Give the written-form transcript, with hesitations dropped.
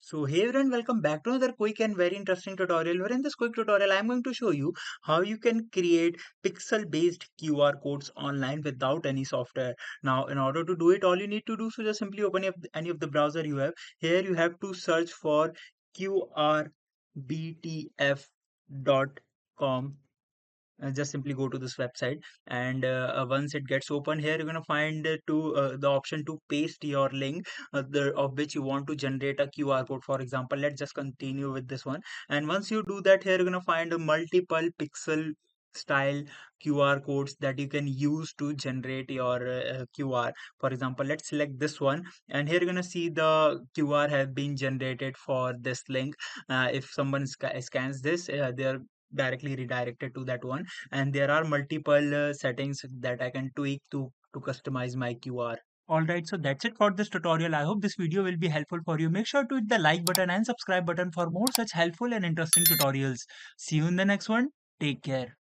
So hey everyone, welcome back to another quick and very interesting tutorial where in this quick tutorial I'm going to show you how you can create pixel based QR codes online without any software. Now in order to do it, all you need to do, so just simply open up any of the browser you have. Here you have to search for qrbtf.com. Just simply go to this website, and once it gets open, here you're going to find the option to paste your link, of which you want to generate a QR code. For example, let's just continue with this one, and once you do that, here you're going to find a multiple pixel style QR codes that you can use to generate your QR. For example, let's select this one, and here you're going to see the QR have been generated for this link. If someone scans this, they're directly redirected to that one, and there are multiple settings that I can tweak to customize my QR. Alright, so that's it for this tutorial. I hope this video will be helpful for you. Make sure to hit the like button and subscribe button for more such helpful and interesting tutorials. See you in the next one. Take care.